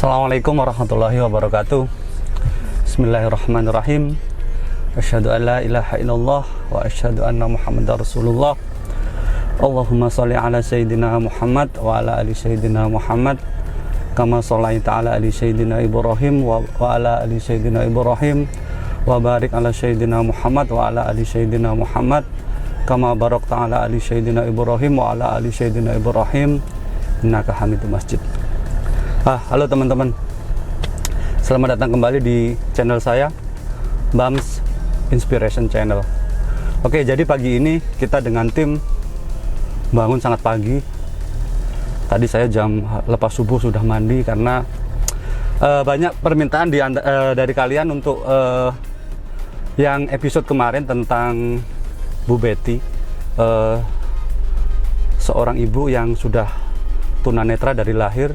Assalamualaikum warahmatullahi wabarakatuh. Bismillahirrahmanirrahim. Asyhadu an la ilaha illallah wa asyhadu anna Muhammadar Rasulullah. Allahumma sholli ala sayyidina Muhammad wa ala ali sayyidina Muhammad kama shallaita ala ali sayyidina Ibrahim wa ala ali sayyidina Ibrahim wa barik ala sayyidina Muhammad wa ala ali sayyidina Muhammad kama barakta ala ali sayyidina Ibrahim wa ala ali sayyidina Ibrahim innaka Hamidum Majid. Halo teman-teman, selamat datang kembali di channel saya, Bams Inspiration Channel. Oke, jadi pagi ini kita dengan tim bangun sangat pagi. Tadi saya jam lepas subuh sudah mandi karena banyak permintaan dari kalian untuk yang episode kemarin tentang Bu Betty, seorang ibu yang sudah tunanetra dari lahir.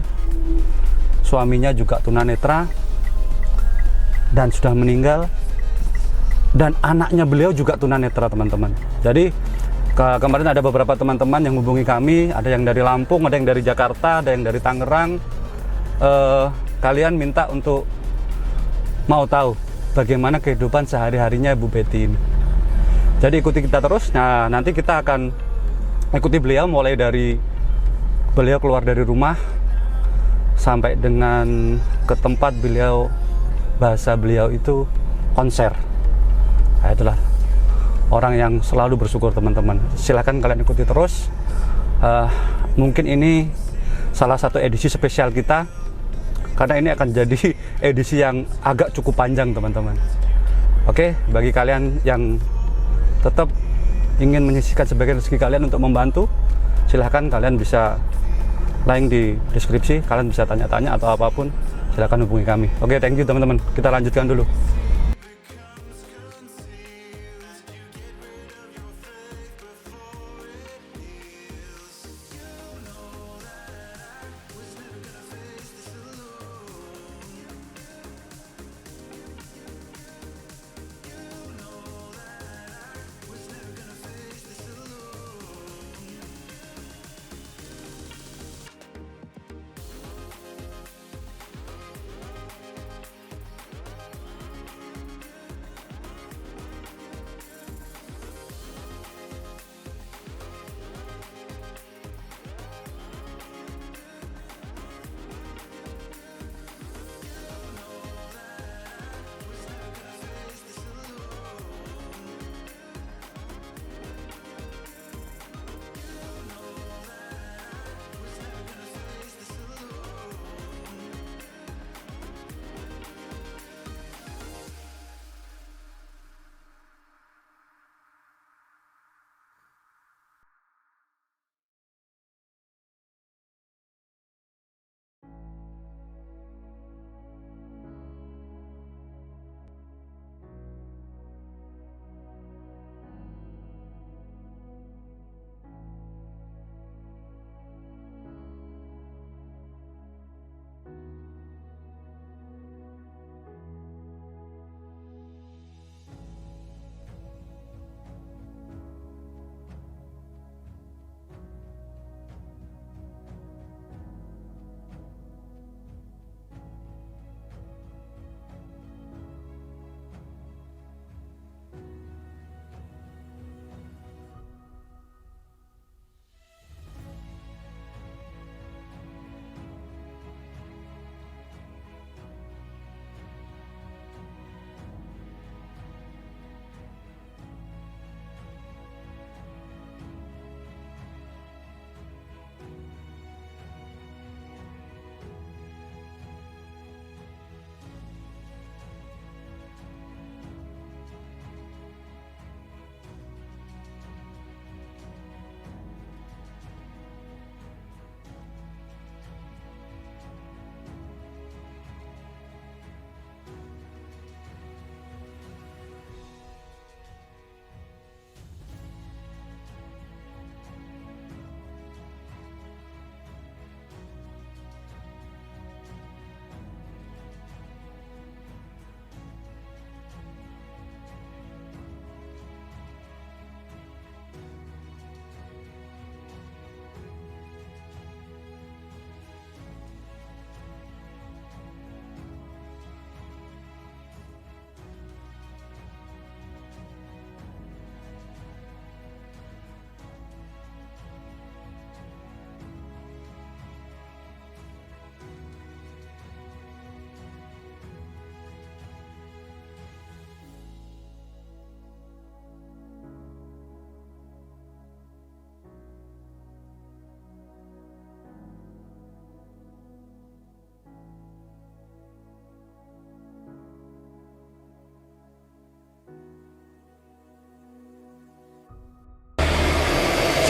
Suaminya juga tunanetra dan sudah meninggal, dan anaknya beliau juga tunanetra, teman-teman. Jadi kemarin ada beberapa teman-teman yang hubungi kami, ada yang dari Lampung, ada yang dari Jakarta, ada yang dari Tangerang. Kalian minta untuk mau tahu bagaimana kehidupan sehari-harinya Bu Betty ini. Jadi ikuti kita terus. Nah, nanti kita akan ikuti beliau mulai dari beliau keluar dari rumah sampai dengan ke tempat beliau, bahasa beliau itu konser. Nah, itulah orang yang selalu bersyukur, teman-teman. Silahkan kalian ikuti terus. Mungkin ini salah satu edisi spesial kita, karena ini akan jadi edisi yang agak cukup panjang, teman-teman. Oke, bagi kalian yang tetap ingin menyisihkan sebagian rezeki kalian untuk membantu, silahkan kalian bisa link di deskripsi, kalian bisa tanya-tanya atau apapun, silahkan hubungi kami. Oke, thank you teman-teman, kita lanjutkan dulu.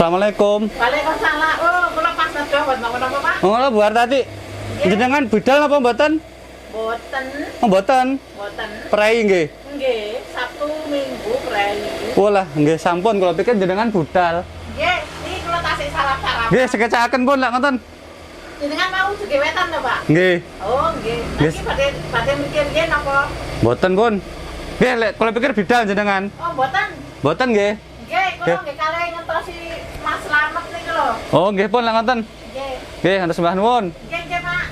Assalamualaikum. Waalaikumsalam. Oh, kula pas nedha buat napa Pak? Ngono Bu Hartati. Jenengan bidal napa mboten? Mboten. Oh, mboten. Mboten. Prei nggih. Nggih, Sabtu Minggu prei. Walah, nggih sampun kula pikir jenengan budal. Nggih, niki kula tasih salam-salam. Nggih, sekecaken pun lak ngoten. Jenengan mau juga wetan to, Pak? Nggih. Oh, nggih. Niki badhe mikir nggih napa? Mboten pun. Nggih, lek kula pikir bidal jenengan. Oh, mboten. Mboten nggih. Nggih, kula nggih kalih ngentosi Mas Slamet niki lho. Oh, nggih pun lak ngoten. Nggih. Nggih, atur sembah nuwun. Nggih, nggih, Pak.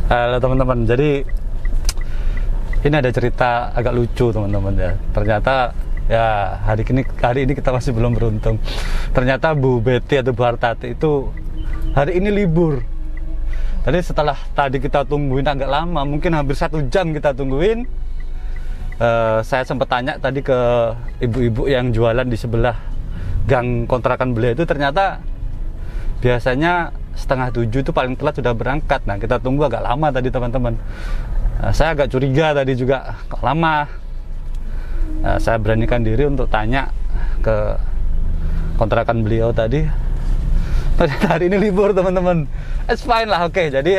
Halo teman-teman, jadi ini ada cerita agak lucu teman-teman ya. Ternyata ya hari ini kita masih belum beruntung. Ternyata Bu Betty atau Bu Hartati itu hari ini libur. Tadi setelah tadi kita tungguin agak lama, mungkin hampir 1 jam kita tungguin. Saya sempat tanya tadi ke ibu-ibu yang jualan di sebelah gang kontrakan beliau itu, ternyata biasanya 6:30 itu paling telat sudah berangkat. Nah, kita tunggu agak lama tadi teman-teman. Saya agak curiga tadi juga kok lama. Saya beranikan diri untuk tanya ke kontrakan beliau tadi. Ternyata hari ini libur teman-teman. It's fine lah, oke. Jadi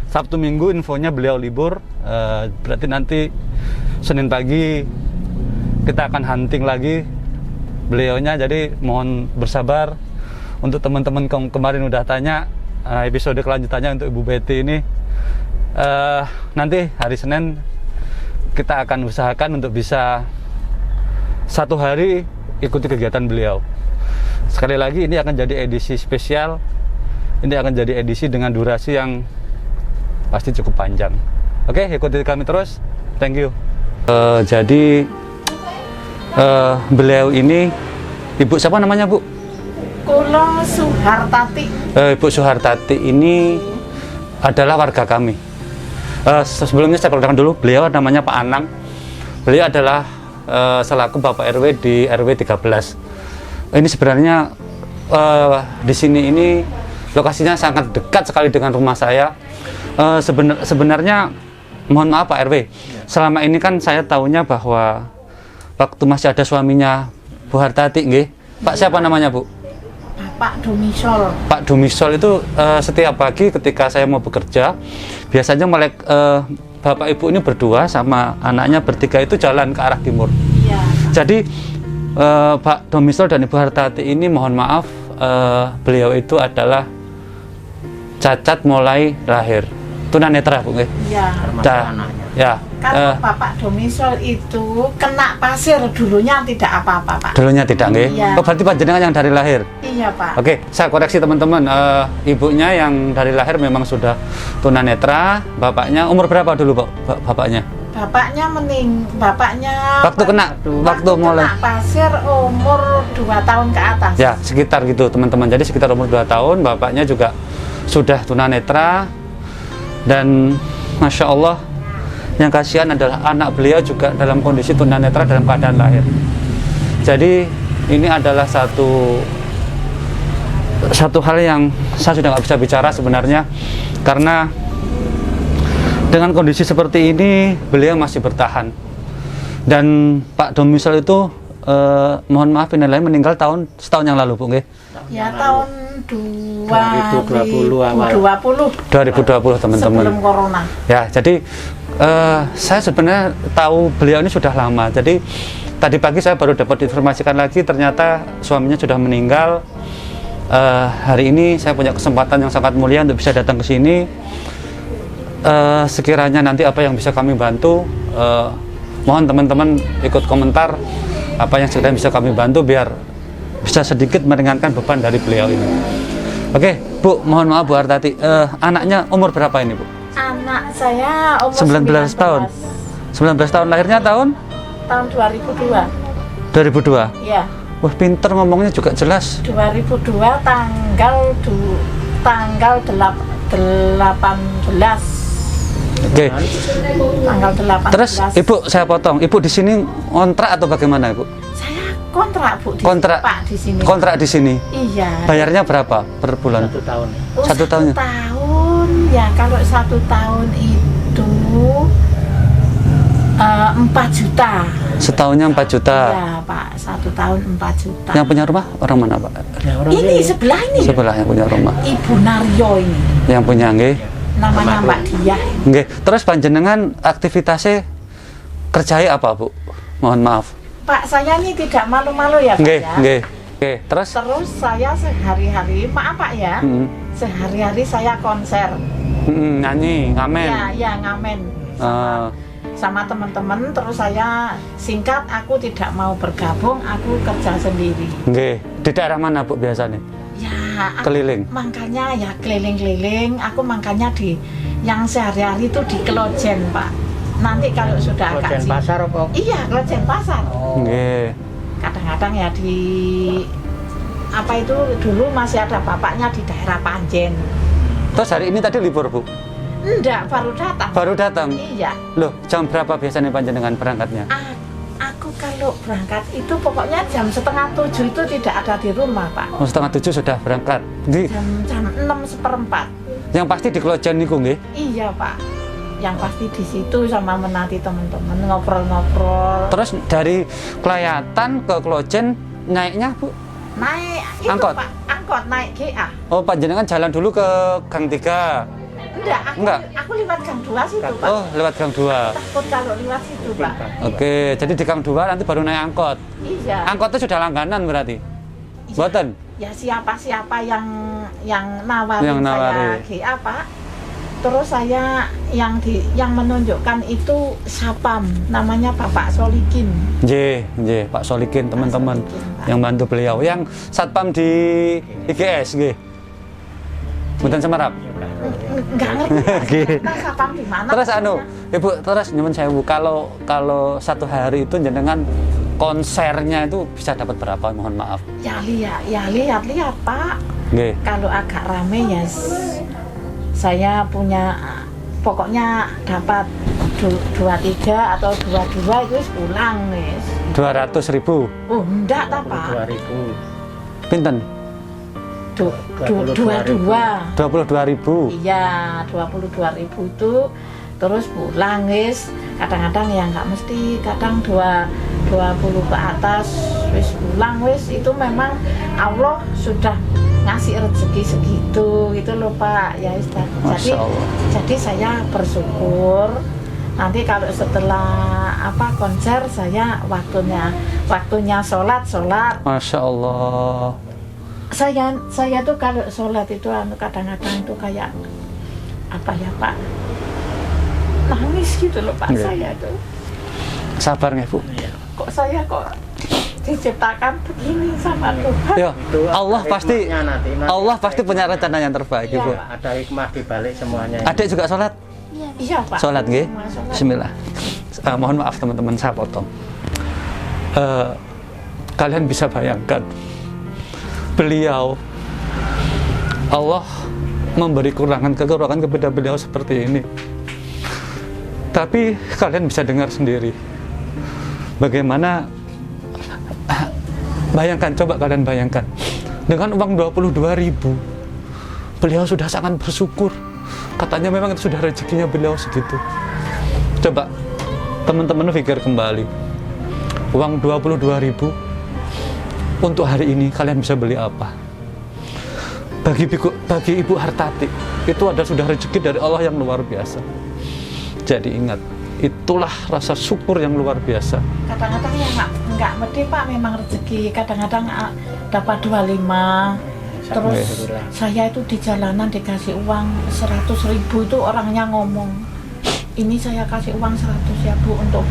Sabtu Minggu infonya beliau libur. Berarti nanti Senin pagi kita akan hunting lagi beliaunya. Jadi mohon bersabar. Untuk teman-teman kemarin udah tanya episode kelanjutannya untuk Ibu Betty ini, nanti hari Senin kita akan usahakan untuk bisa 1 hari ikuti kegiatan beliau. Sekali lagi ini akan jadi edisi spesial. Ini akan jadi edisi dengan durasi yang pasti cukup panjang. Oke, ikuti kami terus. Thank you. Jadi beliau ini, Ibu siapa namanya Bu? Kula Suhartati. Ibu Suhartati ini adalah warga kami. Sebelumnya saya perkenalkan dulu, beliau namanya Pak Anang. Beliau adalah selaku Bapak RW di RW 13. Ini sebenarnya di sini ini lokasinya sangat dekat sekali dengan rumah saya. Sebenarnya mohon maaf Pak RW, selama ini kan saya tahunya bahwa waktu masih ada suaminya Bu Hartati, nggih. Pak siapa namanya Bu? Pak Dumisol. Pak Dumisol itu setiap pagi ketika saya mau bekerja, biasanya Bapak Ibu ini berdua sama anaknya bertiga itu jalan ke arah timur. Iya. Jadi Pak Dumisol dan Ibu Hartati ini mohon maaf, beliau itu adalah cacat mulai lahir, tunanetra Bu nggih. Iya. Ya. Kalau Bapak Dumisol itu kena pasir, dulunya tidak apa-apa Pak. Dulunya tidak nggih. Iya. Oh, berarti panjenengan yang dari lahir. Iya Pak. Oke, saya koreksi teman-teman. Ibunya yang dari lahir memang sudah tunanetra. Bapaknya umur berapa dulu, Pak? Bapaknya? Bapaknya waktu mulai kena pasir umur 2 tahun ke atas. Ya, sekitar gitu, teman-teman. Jadi sekitar umur 2 tahun, bapaknya juga sudah tunanetra. Dan Masya Allah, yang kasihan adalah anak beliau juga dalam kondisi tunanetra dalam keadaan lahir. Jadi ini adalah satu hal yang saya sudah nggak bisa bicara sebenarnya, karena dengan kondisi seperti ini beliau masih bertahan. Dan Pak Dumisol itu mohon maaf ini meninggal setahun yang lalu Bu nggih. Ya tahun 2020 teman-teman. Sebelum corona. Ya, jadi saya sebenarnya tahu beliau ini sudah lama. Jadi tadi pagi saya baru dapat informasikan lagi, ternyata suaminya sudah meninggal. Hari ini saya punya kesempatan yang sangat mulia untuk bisa datang ke sini. Sekiranya nanti apa yang bisa kami bantu, mohon teman-teman ikut komentar apa yang sekiranya bisa kami bantu biar bisa sedikit meringankan beban dari beliau ini. Oke, Bu, mohon maaf Bu Hartati, anaknya umur berapa ini Bu? Anak saya umur 19 tahun. 19 tahun, lahirnya tahun 2002. 2002. Iya. Wah, pinter ngomongnya juga jelas. 2002 tanggal 18. Oke. Tanggal 18. Terus Ibu saya potong. Ibu di sini kontrak atau bagaimana, Ibu? Saya kontrak Bu di Kontrak. Pak di sini. Kontrak di sini. Iya. Bayarnya berapa per bulan? 1 tahun. Oh, 1 tahunnya. 1 tahun. Ya, kalau 1 tahun itu 4 juta. Setahunnya 4 juta. Iya Pak, 1 tahun 4 juta. Yang punya rumah orang mana Pak? Ini sebelah ini. Sebelah yang punya rumah. Ibu Naryo ini. Yang punya nggih. Namanya Mbak Diah. Nggih. Terus panjenengan aktivitasnya kerjai apa Bu? Mohon maaf. Pak, saya ini tidak malu-malu ya Pak Nggih, ya. nggih. Oke, terus? Terus saya sehari-hari, maaf Pak ya, sehari-hari saya konser. Nyanyi, ngamen. Ya ngamen sama teman-teman. Terus saya singkat, aku tidak mau bergabung, aku kerja sendiri. Nggih. Di daerah mana Bu biasanya? Ya, Keliling. makanya ya keliling-keliling. Aku makanya di yang sehari-hari itu di Klojen Pak. Nanti kalau sudah agak Klojen pasar apa? Iya, Klojen pasar. Nggih. Kadang-kadang ya di apa itu dulu masih ada bapaknya di daerah Panjen. Terus hari ini tadi libur Bu? Enggak, baru datang. Baru datang? Iya. Loh, jam berapa biasanya panjenengan berangkatnya? Aku kalau berangkat itu pokoknya jam 6:30 itu tidak ada di rumah Pak. Oh, 6:30 sudah berangkat. Jam 6:45. Yang pasti di Klojen niku nggih? Iya Pak. Yang pasti di situ sama menanti teman-teman ngobrol-ngobrol. Terus dari Klayatan ke Klojen naiknya Bu? Naik itu Angkot? Pak, angkot naik GA. Oh, panjenengan jalan dulu ke Gang 3. Enggak, aku lewat Gang 2 situ Pak. Oh, lewat Gang 2. Takut kalau lewat situ Pak. Oke, jadi di Gang 2 nanti baru naik angkot. Iya. Angkotnya sudah langganan berarti? Mboten? Ya siapa-siapa yang nawarin, Yang nawari. saya GA Pak. Terus saya yang menunjukkan itu Sapam, namanya Bapak Solikin. Nggih, Pak Solikin teman-teman yang bantu beliau. Yang satpam di IGS nggih. Mboten Semarang. Enggak ngerti. Pak, Sapam di mana? Terus Ibu, terus nyuwun sewu, kalau satu hari itu jenengan konsernya itu bisa dapat berapa? Mohon maaf. Ya lihat Pak. Nggih. Kalau agak rame ya saya punya pokoknya dapat 23 atau 22 itu pulang wis. 200.000. Oh, enggak ta Pak. 2000. Pinten? 22. 22.000. Iya, 22.000 itu terus pulang wis. Kadang-kadang ya nggak mesti, kadang 20 ke atas wis pulang wis. Itu memang Allah sudah ngasih rezeki segitu gitu loh Pak ya Ustaz. Jadi saya bersyukur nanti kalau setelah konser saya waktunya sholat. Masya Allah. Saya tuh kalau sholat itu kadang-kadang tuh kayak apa ya Pak, nangis gitu loh Pak. Saya tuh sabar nggih Bu. kok saya diciptakan begini sama Tuhan. Ya, Allah pasti punya rencana yang terbaik, Ya. Ibu. Ada hikmah di balik semuanya. Adik juga sholat? Iya Pak. Sholat nggih? Sholat. Bismillah. Mohon maaf teman-teman, saya potong. Kalian bisa bayangkan, beliau, Allah memberi kekurangan kepada beliau seperti ini. Tapi kalian bisa dengar sendiri bagaimana. Coba kalian bayangkan, dengan uang 22.000 beliau sudah sangat bersyukur. Katanya memang itu sudah rezekinya beliau segitu. Coba teman-teman pikir kembali, uang 22.000 untuk hari ini kalian bisa beli apa? Bagi Ibu Hartati itu sudah rezeki dari Allah yang luar biasa. Jadi ingat, itulah rasa syukur yang luar biasa. Kadang-kadang ya nggak mesti Pak, memang rezeki. Kadang-kadang dapat 25. Terus saya itu di jalanan dikasih uang 100.000 itu orangnya ngomong, ini saya kasih uang 100 ya Bu untuk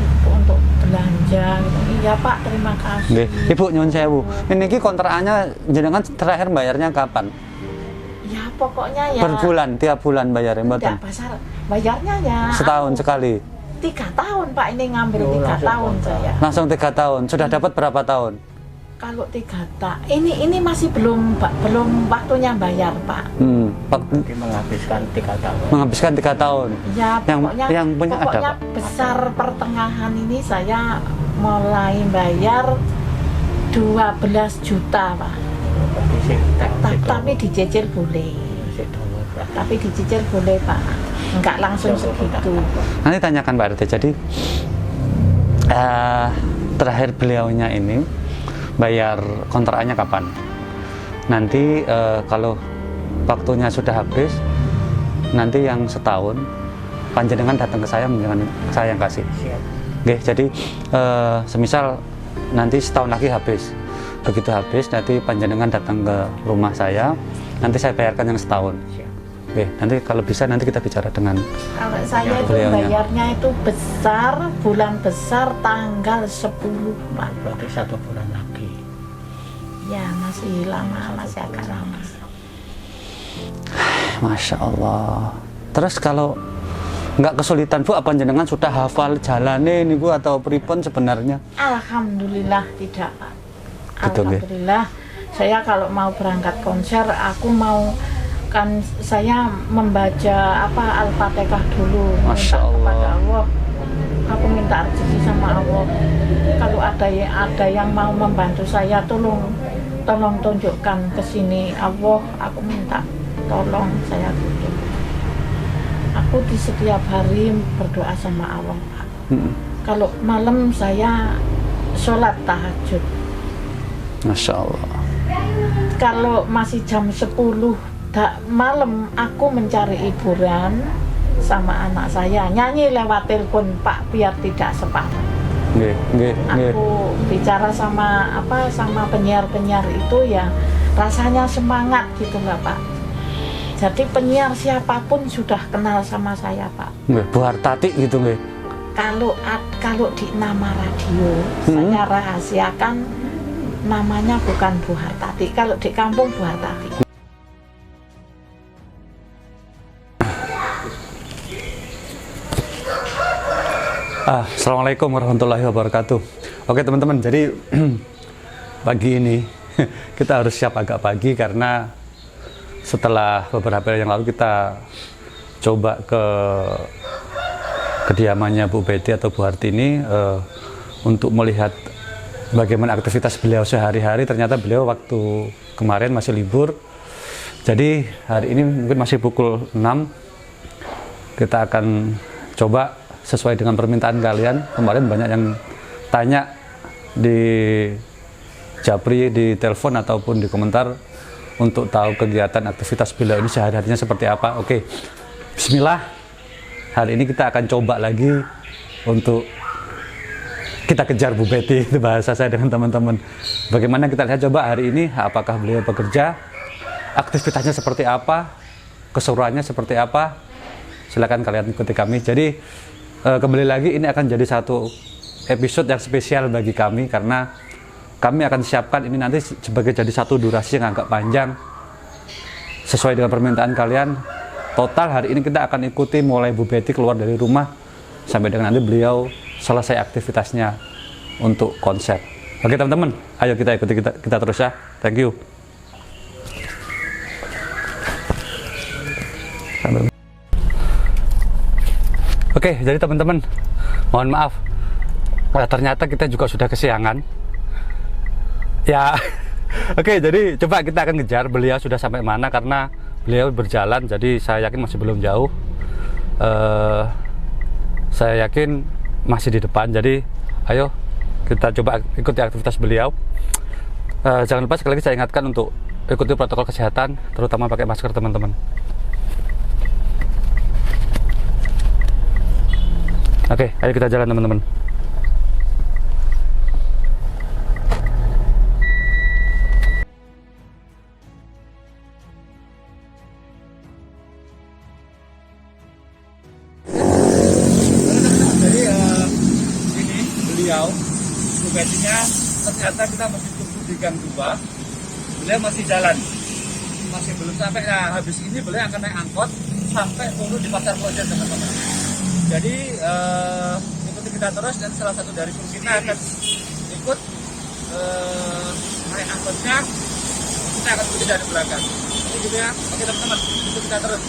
belanja. Iya Pak, terima kasih. Nggih. Ibu nyuwun sewu. Niki kontrakannya jenengan terakhir bayarnya kapan? Ya pokoknya ya. Per bulan, tiap bulan bayarnya mboten? Enggak, pasar bayarnya ya. Setahun sekali. 3 tahun Pak, ini ngambil 3 tahun saya. Langsung 3 tahun. Sudah dapat berapa tahun? Kalau 3 tahun, ini masih belum waktunya bayar Pak. Menghabiskan 3 tahun. Menghabiskan 3 tahun. Ya pokoknya, yang punya ada, pokoknya Pak? besar pertengahan ini saya mulai bayar 12 juta Pak. Tapi dicicil boleh. Tapi dicicil boleh Pak. Enggak langsung segitu. Nanti tanyakan Pak RT. Jadi Terakhir beliaunya ini bayar kontraknya kapan? Nanti kalau waktunya sudah habis, nanti yang setahun panjenengan datang ke saya, saya yang kasih. Siap. Oke, jadi semisal nanti setahun lagi habis, begitu habis nanti panjenengan datang ke rumah saya, nanti saya bayarkan yang setahun. Siap. Oke, nanti kalau bisa nanti kita bicara dengan Kalau saya itu beliaunya. bayarnya itu besar, bulan besar tanggal 10 Pak. Berarti 1 bulan lagi. Ya masih lama, masih agak lama. Masya Allah. Terus kalau nggak kesulitan Bu, apa jenengan sudah hafal jalannya ini Bu atau pripun sebenarnya? Alhamdulillah tidak Pak. Gitu, nggih. Alhamdulillah. Saya kalau mau berangkat konser, aku mau kan saya membaca Al-Fatihah dulu, Masya minta kepada Allah. Allah. Aku minta rezeki sama Allah. Kalau ada yang mau membantu saya, tolong tunjukkan ke sini Allah. Aku minta tolong, saya butuh. Aku di setiap hari berdoa sama Allah Pak. Kalau malam saya sholat tahajud. Masya Allah. Kalau masih jam 10 malam aku mencari hiburan sama anak saya, nyanyi lewat telepon Pak biar tidak separah. Nggih. Aku bicara sama penyiar-penyiar itu ya rasanya semangat gitu lah Pak. Jadi penyiar siapapun sudah kenal sama saya Pak. Nggih, Bu Hartati gitu nggih. Kalau di nama radio saya rahasiakan namanya bukan Bu Hartati. Kalau di kampung Bu Hartati. Assalamualaikum warahmatullahi wabarakatuh. Oke teman-teman, jadi pagi ini kita harus siap agak pagi karena setelah beberapa hari yang lalu kita coba ke kediamannya Bu Betty atau Bu Hartini untuk melihat bagaimana aktivitas beliau sehari-hari. Ternyata beliau waktu kemarin masih libur, jadi hari ini mungkin masih pukul 6. Kita akan coba sesuai dengan permintaan kalian. Kemarin banyak yang tanya di Japri, di telepon ataupun di komentar untuk tahu kegiatan aktivitas beliau ini sehari-harinya seperti apa. Oke, bismillah. Hari ini kita akan coba lagi untuk kita kejar Bu Betty, itu bahasa saya dengan teman-teman. Bagaimana kita lihat coba hari ini, apakah beliau bekerja, aktivitasnya seperti apa, keseruannya seperti apa. Silakan kalian ikuti kami. Jadi kembali lagi, ini akan jadi satu episode yang spesial bagi kami karena kami akan siapkan ini nanti sebagai jadi satu durasi yang agak panjang sesuai dengan permintaan kalian. Total hari ini kita akan ikuti mulai Bu Betty keluar dari rumah sampai dengan nanti beliau selesai aktivitasnya untuk konser. Oke teman-teman, ayo kita ikuti kita terus ya. Thank you. Oke, jadi teman-teman, mohon maaf, ternyata kita juga sudah kesiangan. Ya, oke, jadi coba kita akan kejar beliau sudah sampai mana karena beliau berjalan, jadi saya yakin masih belum jauh. Saya yakin masih di depan, jadi ayo kita coba ikuti aktivitas beliau. Jangan lupa sekali lagi saya ingatkan untuk ikuti protokol kesehatan, terutama pakai masker teman-teman. Oke, ayo kita jalan teman-teman. Jadi ini beliau, Bu Betty-nya ternyata kita masih tunggu di Gang 2. Beliau masih jalan, masih belum sampai. Nah, habis ini beliau akan naik angkot sampai turun di Pasar Pojok teman-teman. Jadi ikuti kita terus dan salah satu dari kru kita akan ikut naik angkotnya. Kita akan ikuti dari belakang. Jadi gitu ya. Oke teman-teman, ikuti kita terus.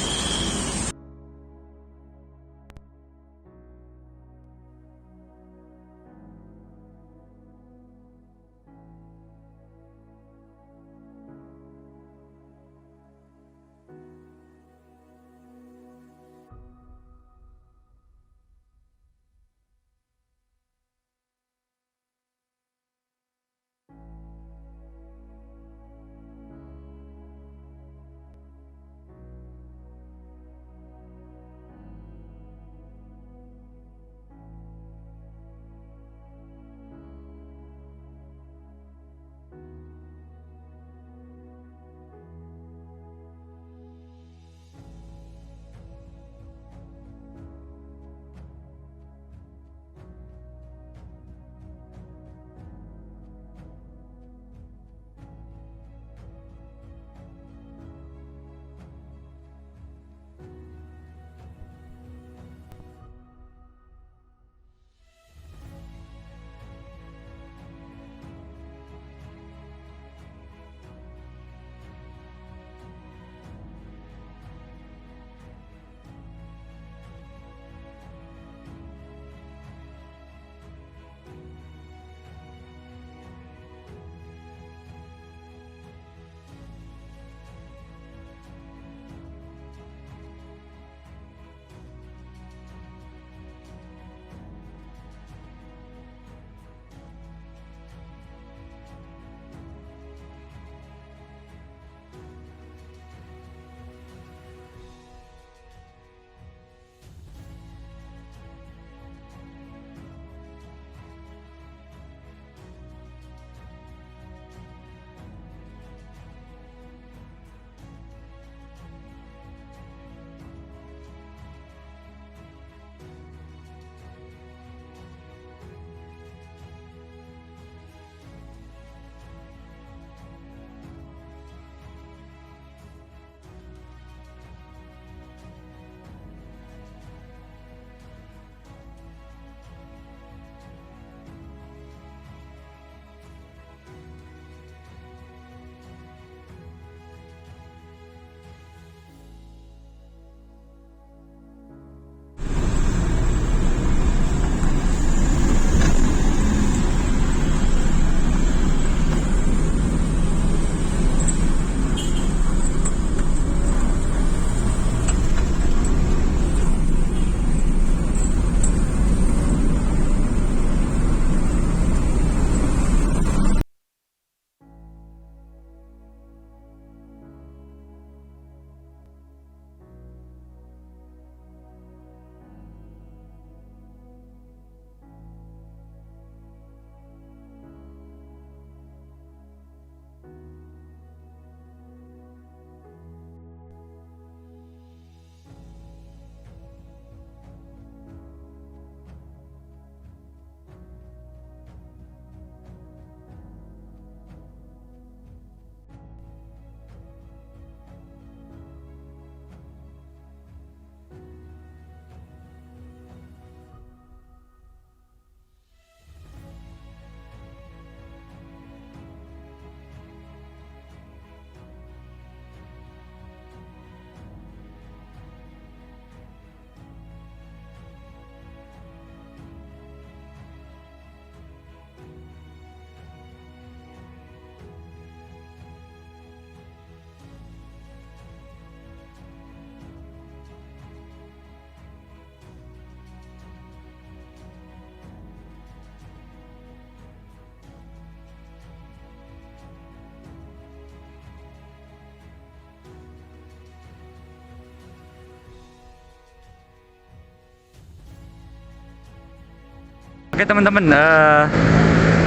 Oke teman-teman,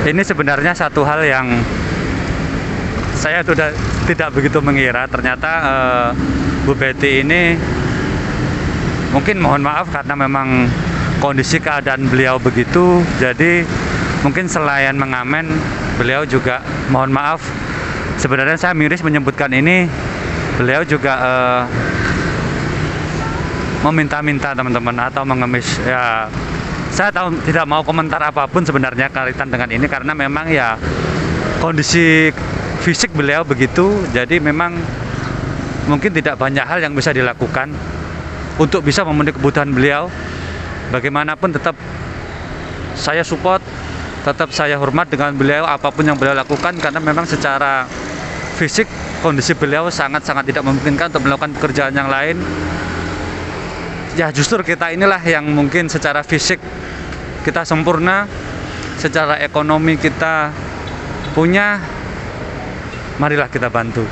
ini sebenarnya satu hal yang saya sudah tidak begitu mengira. Ternyata Bu Betty ini mungkin mohon maaf karena memang kondisi keadaan beliau begitu. Jadi mungkin selain mengamen, beliau juga mohon maaf. Sebenarnya saya miris menyebutkan ini. Beliau juga meminta-minta teman-teman atau mengemis ya. Saya tahu tidak mau komentar apapun sebenarnya kaitan dengan ini karena memang ya kondisi fisik beliau begitu. Jadi memang mungkin tidak banyak hal yang bisa dilakukan untuk bisa memenuhi kebutuhan beliau. Bagaimanapun tetap saya support, tetap saya hormat dengan beliau apapun yang beliau lakukan karena memang secara fisik kondisi beliau sangat-sangat tidak memungkinkan untuk melakukan pekerjaan yang lain. Ya justru kita inilah yang mungkin secara fisik kita sempurna, secara ekonomi kita punya, marilah kita bantu.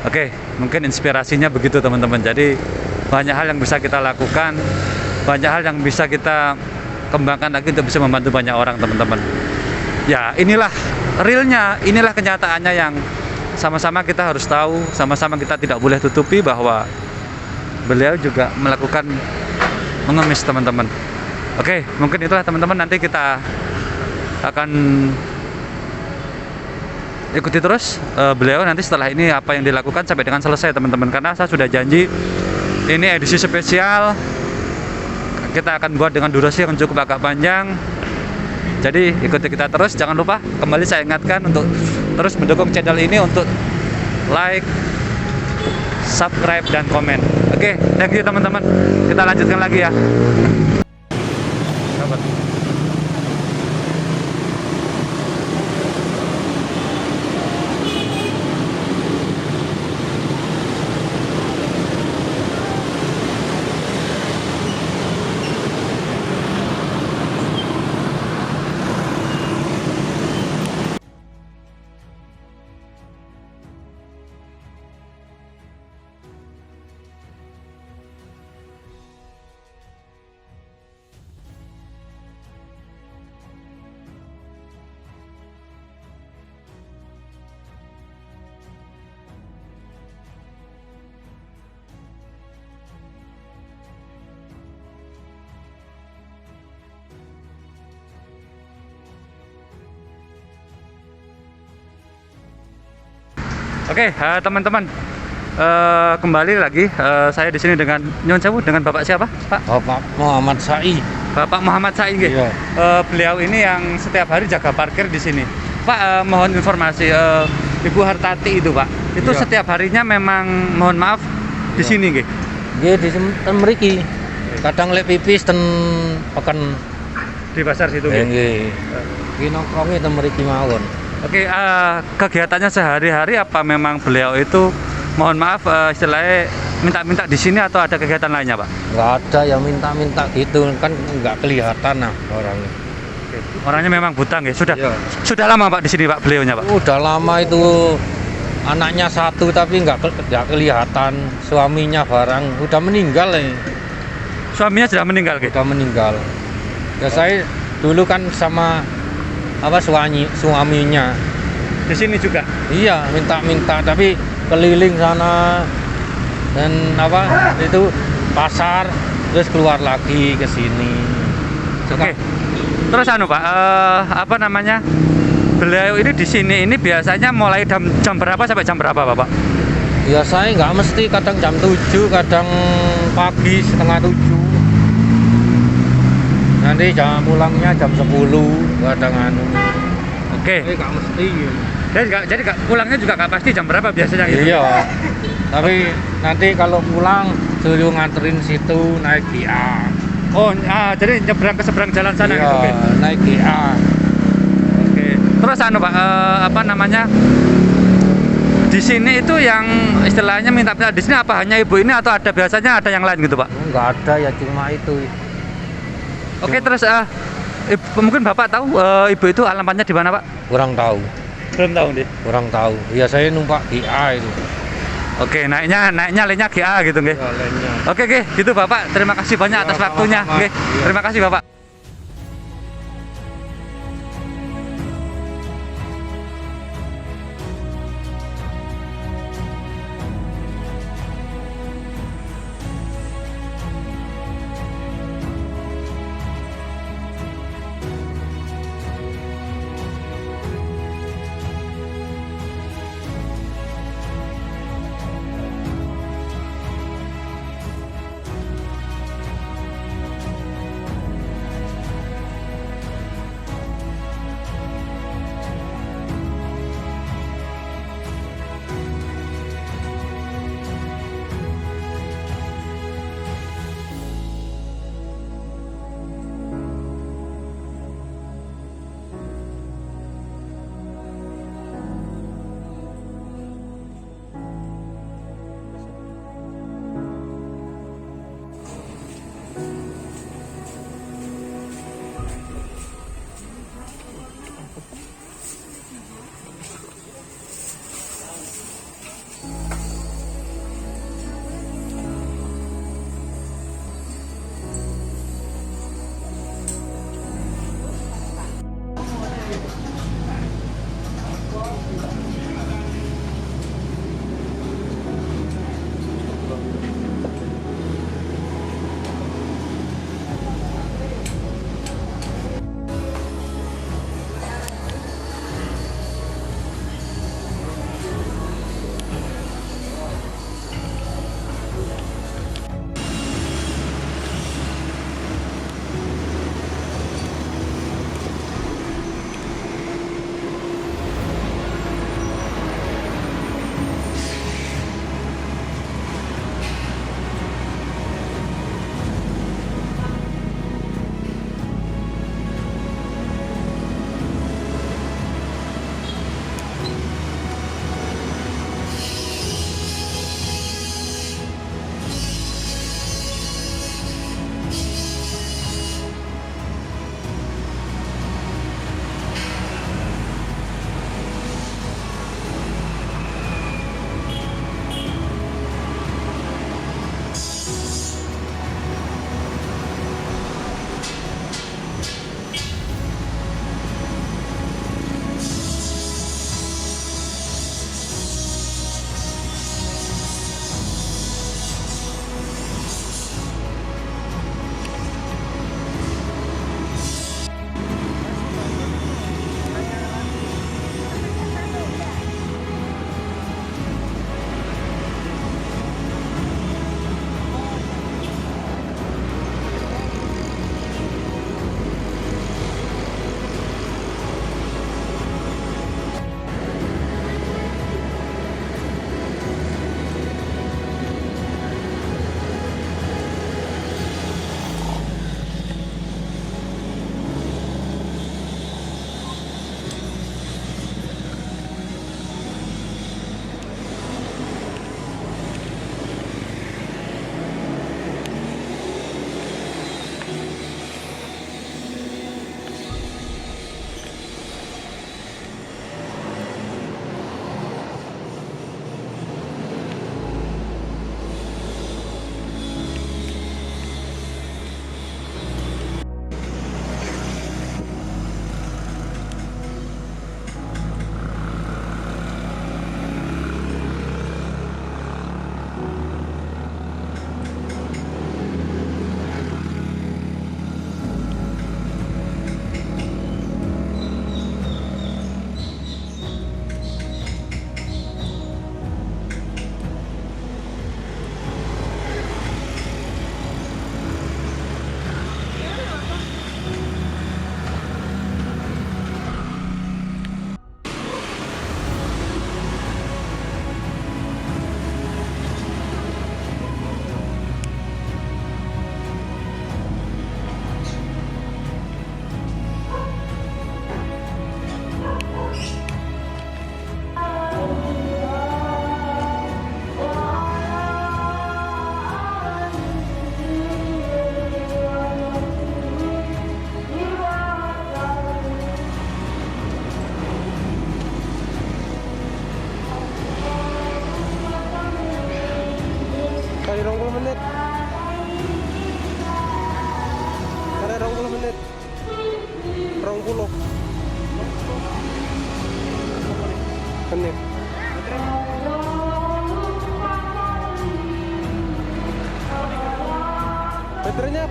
Oke, mungkin inspirasinya begitu teman-teman. Jadi banyak hal yang bisa kita lakukan, banyak hal yang bisa kita kembangkan lagi untuk bisa membantu banyak orang teman-teman. Ya inilah realnya, inilah kenyataannya yang sama-sama kita harus tahu, sama-sama kita tidak boleh tutupi bahwa beliau juga melakukan mengemis teman-teman. Oke, mungkin itulah teman-teman, nanti kita akan ikuti terus beliau nanti setelah ini apa yang dilakukan sampai dengan selesai teman-teman, karena saya sudah janji ini edisi spesial, kita akan buat dengan durasi yang cukup agak panjang. Jadi ikuti kita terus, jangan lupa kembali saya ingatkan untuk terus mendukung channel ini untuk like, subscribe, dan komen. Oke, thank you teman-teman. Kita lanjutkan lagi ya. Oke, teman-teman, kembali lagi saya di sini dengan Nyon Sewu, dengan Bapak siapa, Pak? Bapak Muhammad Sai. Bapak Muhammad Sai, Iya. beliau ini yang setiap hari jaga parkir di sini. Pak, mohon informasi, Ibu Hartati itu Pak, itu Iya. setiap harinya memang mohon maaf di sini nggih? Dia di mriki. Kadang lek pipis ten pekan Di pasar situ nggih. nggih. Ki nongkronge ten mriki mawon. Oke, kegiatannya sehari-hari apa memang beliau itu mohon maaf istilahnya minta-minta di sini atau ada kegiatan lainnya Pak? Nggak ada yang minta-minta gitu kan, nggak kelihatan nah orangnya. Orangnya memang buta nggih. Iya. Sudah lama Pak di sini Pak beliaunya Pak? Udah lama itu, anaknya satu tapi nggak kelihatan. Suaminya barang udah meninggal nih. Suaminya sudah meninggal nggih? Udah meninggal. Ya saya dulu kan sama suaminya. Di sini juga. Iya, minta-minta tapi keliling sana dan itu pasar, terus keluar lagi ke sini. Oke. Terus Pak, apa namanya? Beliau ini di sini ini biasanya mulai jam berapa sampai jam berapa, Bapak? Ya saya nggak mesti, kadang jam 7, kadang pagi setengah 7. Nanti pulangnya jam 10, kadang anu. Oke. Nggak mesti. Jadi pulangnya juga nggak pasti jam berapa biasanya gitu? Iya. Tapi nanti kalau pulang suruh nganterin situ naik GA. Oh, jadi nyebrang ke seberang jalan sana Iya, gitu, Oke. naik GA. Oke. Terus Pak, apa namanya? Di sini itu yang istilahnya minta-minta di sini apa hanya ibu ini atau ada biasanya ada yang lain gitu, Pak? Nggak ada ya, cuma itu. Oke, terus mungkin Bapak tahu ibu itu alamatnya di mana, Pak? Kurang tahu. Belum tahu nih. Kurang tahu. Ya saya numpak GA itu. Oke, naiknya lainnya GA gitu nggih. Ya, lainnya. Oke, gitu Bapak. Terima kasih banyak atas Ya, waktunya. sama-sama. Nggih. Iya. Terima kasih Bapak.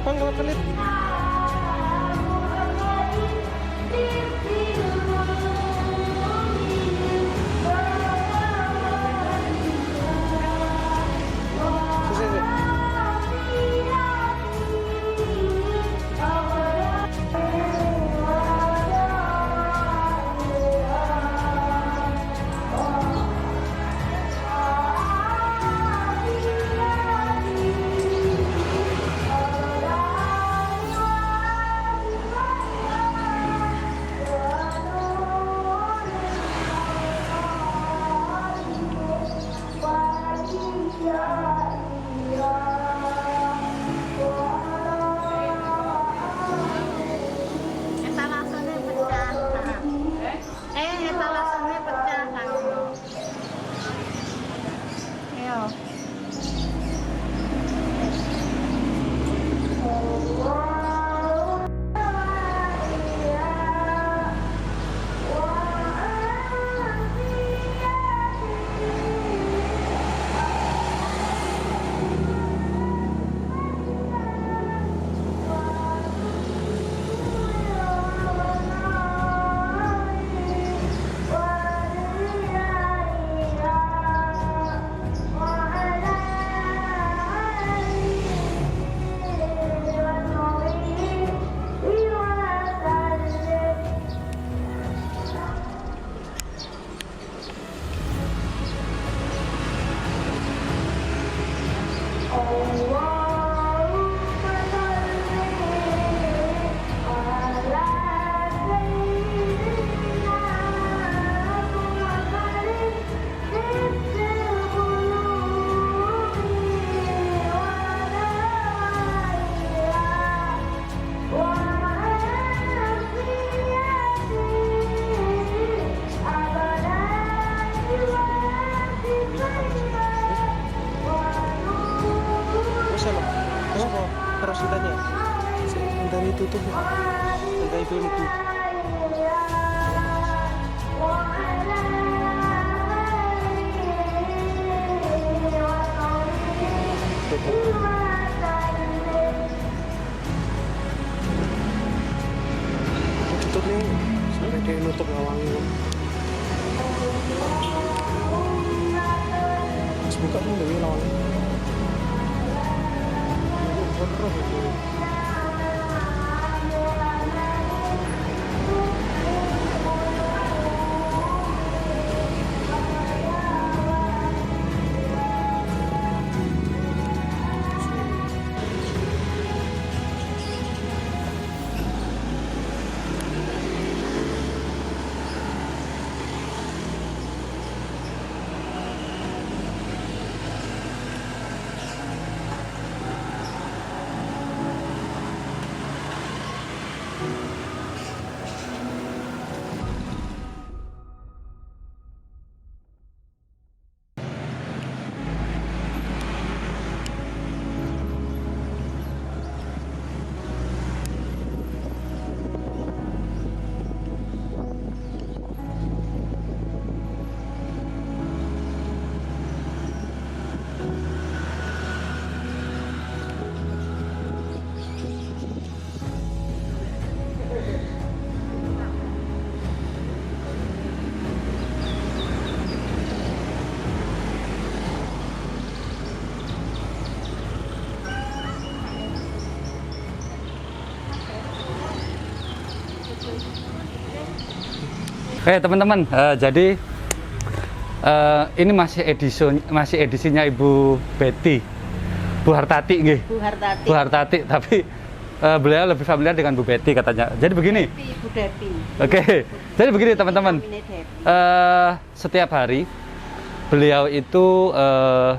Bang lewat menit. Etalasenya pecah. Etalasenya pecah. Ayo. Terus tanya, tadi tutup ya, tadi itu tutup. Tutup nih, sampai dia nutup ngawangnya. Terus buka nih dari lawangnya. Oke teman-teman, jadi ini masih edisinya Ibu Betty, Bu Hartati nggih. Bu Hartati. Bu Hartati, tapi beliau lebih familiar dengan Bu Betty katanya. Jadi begini. Bu Depi. Oke, jadi begini teman-teman. Setiap hari beliau itu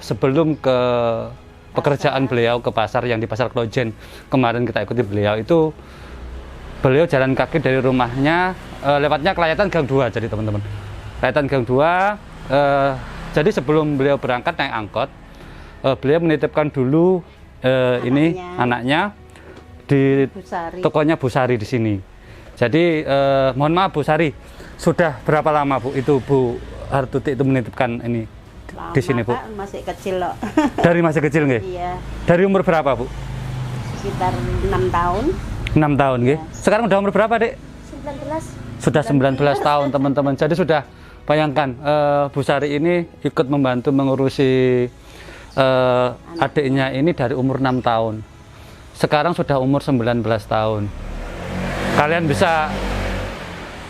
sebelum ke pekerjaan beliau ke pasar yang di Pasar Klojen kemarin kita ikuti beliau itu, beliau jalan kaki dari rumahnya lewatnya Kelayatan Gang 2. Jadi teman-teman, Kelayatan Gang 2, jadi sebelum beliau berangkat naik angkot, beliau menitipkan dulu ini anaknya di tokonya Bu Sari di sini. Jadi mohon maaf Bu Sari, sudah berapa lama Bu itu Bu Hartuti itu menitipkan ini di sini Bu? Masih kecil loh. Dari masih kecil nggih? Iya. Dari umur berapa Bu? sekitar 6 tahun. 6 tahun nggih. Sekarang udah umur berapa, Dek? 19. Sudah 19 tahun, teman-teman. Jadi sudah bayangkan Bu Sari ini ikut membantu mengurusi adiknya ini dari umur 6 tahun. Sekarang sudah umur 19 tahun. Kalian bisa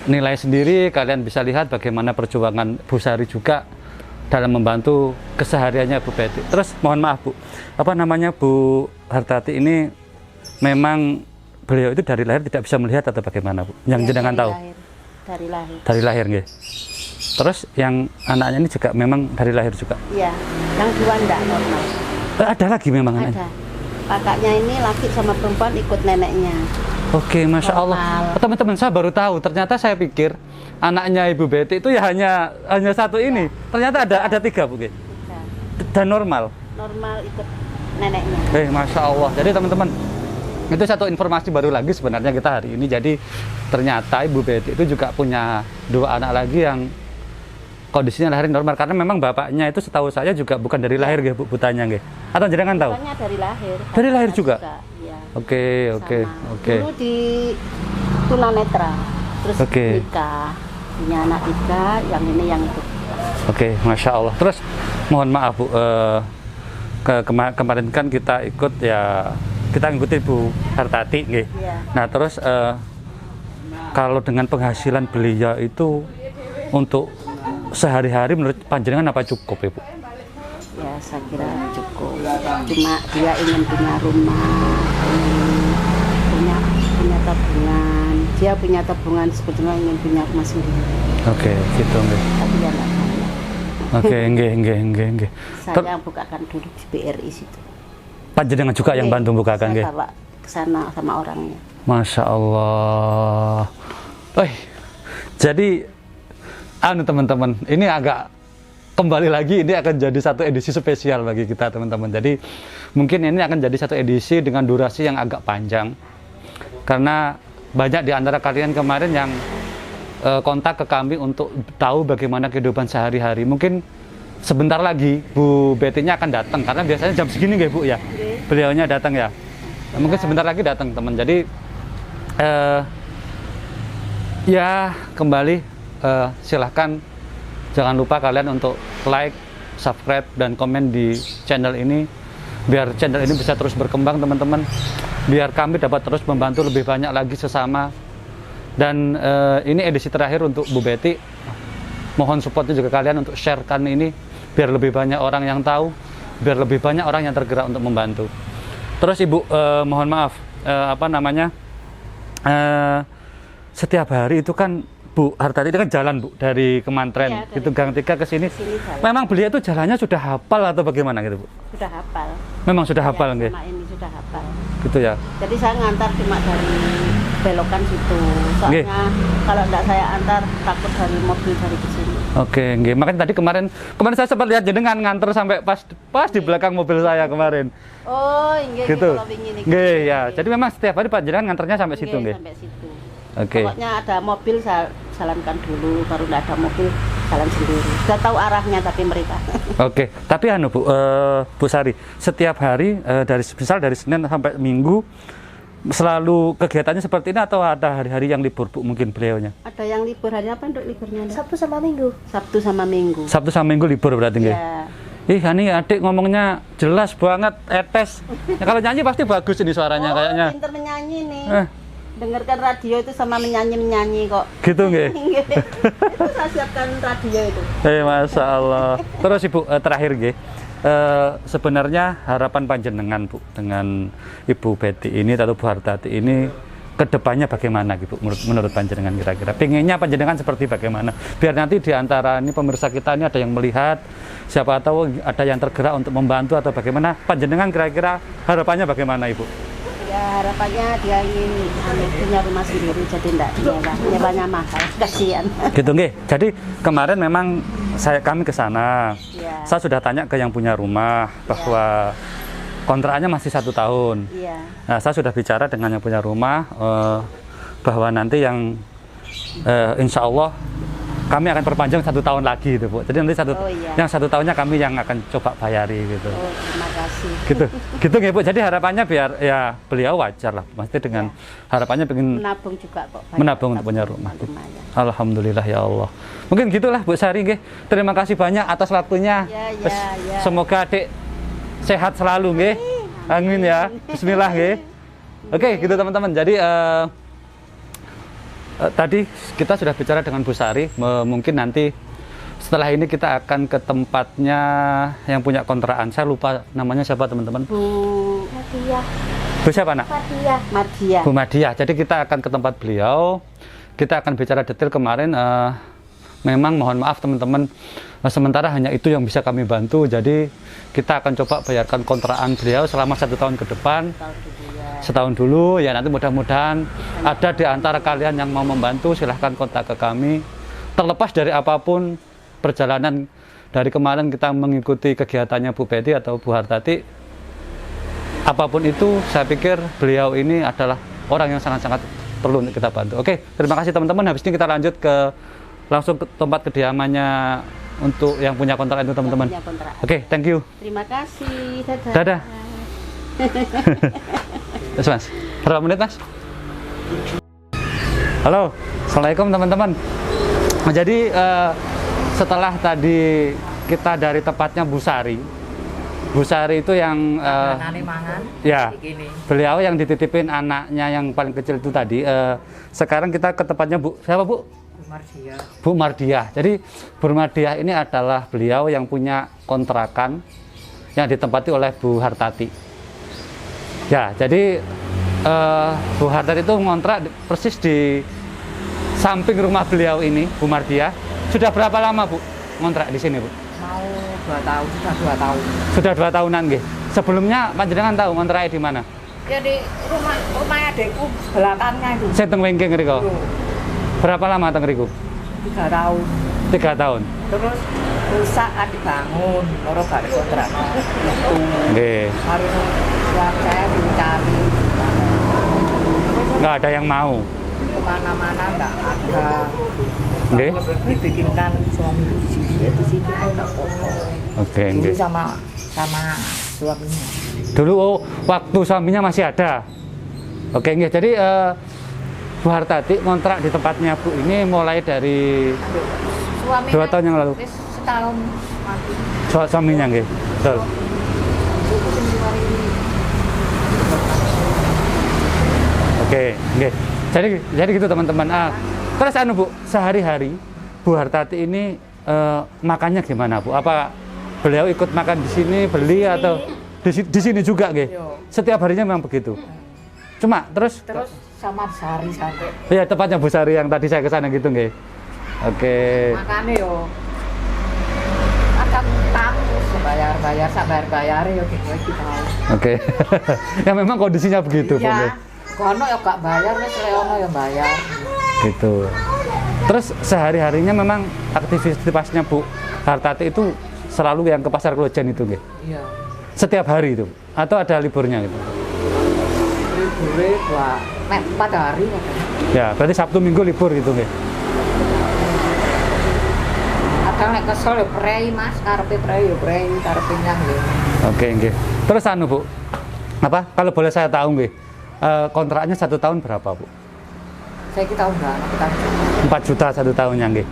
nilai sendiri, kalian bisa lihat bagaimana perjuangan Bu Sari juga dalam membantu kesehariannya Bu Betty. Terus mohon maaf Bu, apa namanya Bu Hartati ini memang beliau itu dari lahir tidak bisa melihat atau bagaimana Bu? Yang jenengan tahu? Dari lahir. Dari lahir nggih. Terus yang anaknya ini juga memang dari lahir juga? Iya, yang dua enggak normal. Ada lagi memang anaknya? Ada. Kakaknya ini laki sama perempuan ikut neneknya. Oke, Masya Allah. Teman-teman, saya baru tahu. Ternyata saya pikir anaknya Ibu Betty itu ya hanya satu ini. Ternyata ada 3 Bu. Tiga. Dan normal. Normal ikut neneknya. Masya Allah. Jadi teman-teman, itu satu informasi baru lagi sebenarnya kita hari ini. Jadi ternyata Ibu Betty itu juga punya 2 anak lagi yang kondisinya lahir normal, karena memang bapaknya itu setahu saya juga bukan dari lahir nggih Bu, butanya nggih. Atau jenengan tahu? Bapaknya dari lahir. Dari lahir juga? Iya. Oke. Dulu di tunanetra, terus nikah, punya anak 3, yang ini yang itu. Oke, Masya Allah. Terus mohon maaf Bu, kemarin kan kita ikut ya, kita ngikuti Bu Hartati nggih. Iya. Nah terus kalau dengan penghasilan beliau itu untuk sehari-hari menurut panjenengan apa cukup ya Bu? Ya saya kira cukup. Cuma dia ingin punya rumah, punya tabungan. Dia punya tabungan, sebetulnya ingin punya rumah sendiri. Oke, gitu nggih. Tapi dia nggak mau. Oke, nggih. Saya bukakan dulu di BRI situ. Panjenengan juga yang bantu bukakan nggih? Saya bawa ke sana sama orangnya. Masya Allah. Jadi teman-teman, ini agak kembali lagi, ini akan jadi satu edisi spesial bagi kita teman-teman. Jadi mungkin ini akan jadi satu edisi dengan durasi yang agak panjang, karena banyak di antara kalian kemarin yang kontak ke kami untuk tahu bagaimana kehidupan sehari-hari. Mungkin sebentar lagi Bu Betty-nya akan datang, karena biasanya jam segini nggih Bu ya, beliaunya datang ya. Mungkin sebentar lagi datang teman. Jadi ya kembali silahkan, jangan lupa kalian untuk like, subscribe, dan komen di channel ini, biar channel ini bisa terus berkembang teman-teman, biar kami dapat terus membantu lebih banyak lagi sesama. Dan ini edisi terakhir untuk Bu Betty, mohon supportnya juga kalian untuk sharekan ini biar lebih banyak orang yang tahu, biar lebih banyak orang yang tergerak untuk membantu. Terus Ibu, mohon maaf, setiap hari itu kan Bu Hartati itu kan jalan Bu dari Kemantren, Iya, itu Gang 3 ke sini. jalan. Memang beliau itu jalannya sudah hafal atau bagaimana gitu Bu? Sudah hafal. Memang sudah hafal nggih? Sama ini sudah hafal. Gitu ya. Jadi saya ngantar cuma dari belokan situ. Soalnya kalau enggak saya antar takut dari mobil dari ke sini. Oke, nggih. Makanya tadi kemarin saya sempat lihat jenengan nganter sampai pas di belakang mobil saya kemarin. Oh, nggih Gitu. kalau wingi niki. Nggih ya. Jadi memang setiap hari Pak jenengan nganternya sampai situ nggih. Sampai situ. Oke. Pokoknya ada mobil saya jalankan dulu, baru enggak ada mobil jalan sendiri. Sudah tahu arahnya tapi mereka. Oke, tapi Bu Sari, setiap hari misal dari Senin sampai Minggu selalu kegiatannya seperti ini atau ada hari-hari yang libur Bu mungkin beliaunya? Ada yang libur, hari apa untuk liburnya? Sabtu sama Minggu. Sabtu sama Minggu. Sabtu sama Minggu libur berarti nggih? Iya. Ini adik ngomongnya jelas banget, etes. Ya, kalau nyanyi pasti bagus ini suaranya kayaknya. Pinter menyanyi nih. dengarkan radio itu sama menyanyi kok. Gitu nggih? Itu saya siapkan radio itu. Masya Allah. Terus Ibu, terakhir nggih, sebenarnya harapan panjenengan Bu dengan Ibu Betty ini atau Bu Hartati ini kedepannya bagaimana Ibu menurut panjenengan kira-kira? Pengennya panjenengan seperti bagaimana? Biar nanti di antara ini pemirsa kita ini ada yang melihat, siapa tahu ada yang tergerak untuk membantu atau bagaimana? Panjenengan kira-kira harapannya bagaimana Ibu? Ya harapannya dia ingin punya rumah sendiri, jadi enggak nyewanya mahal, kasihan. Gitu nggih. Jadi kemarin memang kami ke sana. Ya. Saya sudah tanya ke yang punya rumah bahwa kontraknya masih 1 tahun. Iya. Nah, saya sudah bicara dengan yang punya rumah bahwa nanti yang insya Allah kami akan perpanjang 1 tahun lagi itu, Bu. Jadi nanti Oh, iya. yang 1 tahunnya kami yang akan coba bayari gitu. Oh, terima kasih. Gitu. Gitu nggih, Bu. Jadi harapannya biar ya beliau wajar lah. Maksudnya dengan harapannya pengen Menabung juga kok. banyak menabung untuk punya tabungan rumah. lumayan. Alhamdulillah ya Allah. Mungkin gitulah Bu Sari nggih. Terima kasih banyak atas waktunya. Ya, Terus ya. semoga Adik sehat selalu nggih. Amin ya. Bismillah nggih. Oke, gitu teman-teman. Jadi tadi kita sudah bicara dengan Bu Sari. Mungkin nanti setelah ini kita akan ke tempatnya yang punya kontrakan. Saya lupa namanya siapa teman-teman. Bu Hadiah, Bu siapa nak? hadiah. Madia. Bu Madia. Jadi kita akan ke tempat beliau. Kita akan bicara detail kemarin. Memang mohon maaf teman-teman. Sementara hanya itu yang bisa kami bantu. Jadi kita akan coba bayarkan kontrakan beliau selama 1 tahun ke depan. Setahun dulu. Ya nanti mudah-mudahan ada di antara kalian yang mau membantu. Silahkan kontak ke kami. Terlepas dari apapun perjalanan dari kemarin kita mengikuti kegiatannya Bu Betty atau Bu Hartati. Apapun itu, saya pikir beliau ini adalah orang yang sangat-sangat perlu untuk kita bantu. Oke, terima kasih teman-teman. Habis ini kita lanjut langsung ke tempat kediamannya untuk yang punya kontrakan itu teman-teman. Yang punya kontrakan. Oke, thank you. Terima kasih. Dadah. Dadah. Mas, berapa menit Mas? Halo, Assalamualaikum teman-teman. Jadi setelah tadi kita dari tempatnya Bu Sari itu yang ya beliau yang dititipin anaknya yang paling kecil itu tadi. Sekarang kita ke tempatnya Bu siapa Bu? Bu Mardia. Jadi Bu Mardia ini adalah beliau yang punya kontrakan yang ditempati oleh Bu Hartati. Ya, jadi Bu Hartati itu ngontrak persis di samping rumah beliau ini, Bu Mardia. Sudah berapa lama Bu ngontrak di sini Bu? Mau 2 tahun, sudah 2 tahun. Sudah 2 tahunan nggih. Sebelumnya panjenengan tahu ngontrak di mana? Ya di rumah adekku belakangnya itu. Saya teng Wengking ngriko. Berapa lama teng ngriko? 3 tahun. 3 tahun. Terus rusak adik bangun, loro gak kontrak. Itu Nggih. harus yang saya dicari. Nggak ada yang mau. Kemana-mana nggak ada. Nggih. Dibikinkan suami di sini ada foto. Oke, Dulu nggih. sama suaminya. Dulu waktu suaminya masih ada. Oke, nggih. Jadi Bu Hartati ngontrak di tempatnya Bu ini mulai dari Suaminya 2 tahun yang lalu. wis setahun mati. Suaminya nggih. Betul. Oke, nggih. Jadi gitu teman-teman. Terus Bu, sehari-hari Bu Hartati ini makannya gimana Bu? Apa beliau ikut makan di sini, beli atau di sini juga nggih? Setiap harinya memang begitu. Cuma terus Sama sehari sampai ya tepatnya Bu Sari yang tadi saya kesana gitu nggih. Oke. makanya yo akan tamu bayar bayar yo gitu tahu. Oke. Ya memang kondisinya begitu Bu. nggih. Ya kono yo gak bayar wis leono yo bayar. Gitu. Terus sehari-harinya memang aktivitasnya Bu Hartati itu selalu yang ke Pasar Klojen itu nggih. Iya. Setiap hari itu atau ada liburnya gitu. Libure 4 hari katanya. Ya, berarti Sabtu Minggu libur gitu nggih. Kadang nek kesel yo prei Mas, karepe prei yo prei, karepe nyang yo. Oke, nggih. Terus Bu. Apa? Kalau boleh saya tahu nggih. Kontraknya 1 tahun berapa, Bu? Saya kita udah 4 juta 1 tahunnya nggih.